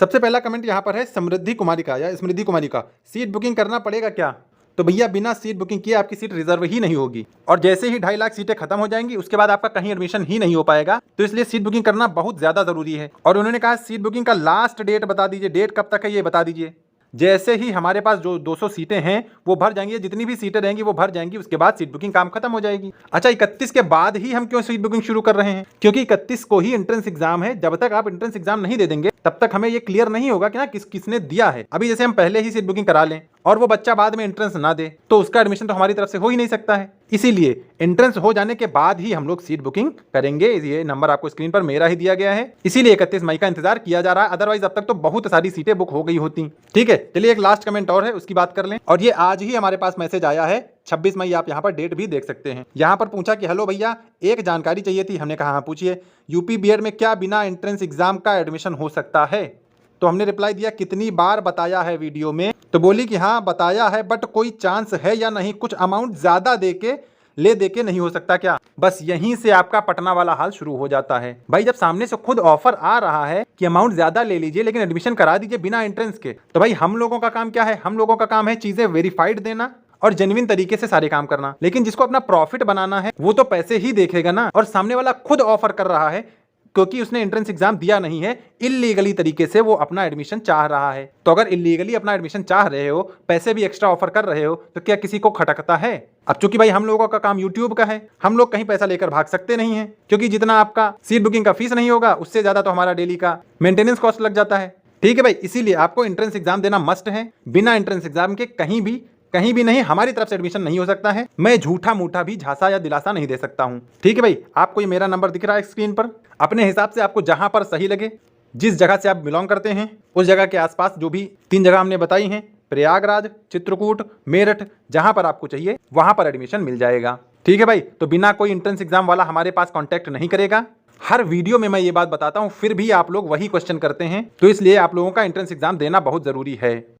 सबसे पहला कमेंट यहाँ पर है समृद्धि कुमारी का या स्मृति कुमारी का, सीट बुकिंग करना पड़ेगा क्या? तो भैया बिना सीट बुकिंग किए आपकी सीट रिजर्व ही नहीं होगी और जैसे ही 2.5 लाख सीटें खत्म हो जाएंगी उसके बाद आपका कहीं एडमिशन ही नहीं हो पाएगा। तो इसलिए सीट बुकिंग करना बहुत ज्यादा जरूरी है। और उन्होंने कहा सीट बुकिंग का लास्ट डेट बता दीजिए, डेट कब तक है ये बता दीजिए। जैसे ही हमारे पास जो 200 सीटें हैं वो भर जाएंगी, जितनी भी सीटें रहेंगी वो भर जाएंगी, उसके बाद सीट बुकिंग काम खत्म हो जाएगी। अच्छा 31 के बाद ही हम क्यों सीट बुकिंग शुरू कर रहे हैं? क्योंकि 31 को ही एंट्रेंस एग्जाम है। जब तक आप एंट्रेंस एग्जाम नहीं दे देंगे तब तक हमें ये क्लियर नहीं होगा कि ना किसने दिया है। अभी जैसे हम पहले ही सीट बुकिंग करा लें और वो बच्चा बाद में एंट्रेंस ना दे तो उसका एडमिशन तो हमारी तरफ से हो ही नहीं सकता है। इसीलिए एंट्रेंस हो जाने के बाद ही हम लोग सीट बुकिंग करेंगे। ये नंबर आपको स्क्रीन पर मेरा ही दिया गया है, इसीलिए 31 मई का इंतजार किया जा रहा है। अदरवाइज अब तक तो बहुत सारी सीटें बुक हो गई होती। ठीक है, चलिए एक लास्ट कमेंट और है उसकी बात कर लें। और ये आज ही हमारे पास मैसेज आया है 26 मई, आप यहाँ पर डेट भी देख सकते हैं। यहाँ पर पूछा कि हेलो भैया एक जानकारी चाहिए थी। हमने कहा हाँ पूछिए, यूपी बीएड में क्या बिना एंट्रेंस एग्जाम का एडमिशन हो सकता है? तो हमने रिप्लाई दिया कितनी बार बताया है वीडियो में? तो बोली कि हाँ बताया है बट कोई चांस है या नहीं, कुछ अमाउंट ज्यादा दे के नहीं हो सकता क्या? बस यहीं से आपका पटना वाला हाल शुरू हो जाता है। भाई जब सामने से खुद ऑफर आ रहा है कि अमाउंट ज्यादा ले लीजिए लेकिन एडमिशन करा दीजिए बिना एंट्रेंस के, तो भाई हम लोगों का काम क्या है? हम लोगों का काम है चीजें वेरीफाइड देना और जेन्युइन तरीके से सारे काम करना। लेकिन जिसको अपना प्रॉफिट बनाना है वो तो पैसे ही देखेगा ना। और सामने वाला खुद ऑफर कर रहा है क्योंकि उसने एंट्रेंस एग्जाम दिया नहीं है, इलीगली तरीके से वो अपना एडमिशन चाह रहा है। तो अगर इलीगली अपना एडमिशन चाह रहे हो, पैसे भी एक्स्ट्रा ऑफर कर रहे हो, तो क्या किसी को खटकता है? अब चूंकि भाई हम लोगों का काम यूट्यूब का है, हम लोग कहीं पैसा लेकर भाग सकते नहीं है, क्योंकि जितना आपका सीट बुकिंग का फीस नहीं होगा उससे ज्यादा तो हमारा डेली का मेंटेनेंस कॉस्ट लग जाता है। ठीक है भाई, इसीलिए आपको एंट्रेंस एग्जाम देना मस्ट है। बिना एंट्रेंस एग्जाम के कहीं भी नहीं हमारी तरफ से एडमिशन नहीं हो सकता है। मैं झूठा मूठा भी झांसा या दिलासा नहीं दे सकता हूं। ठीक है भाई, आपको ये मेरा नंबर दिख रहा है स्क्रीन पर, अपने हिसाब से आपको जहां पर सही लगे, जिस जगह से आप बिलोंग करते हैं उस जगह के आसपास जो भी 3 जगह हमने बताई हैं, प्रयागराज, चित्रकूट, मेरठ, जहां पर आपको चाहिए वहां पर एडमिशन मिल जाएगा। ठीक है भाई, तो बिना कोई एंट्रेंस एग्जाम वाला हमारे पास कॉन्टैक्ट नहीं करेगा। हर वीडियो में मैं ये बात बताता हूं, फिर भी आप लोग वही क्वेश्चन करते हैं, तो इसलिए आप लोगों का एंट्रेंस एग्जाम देना बहुत जरूरी है।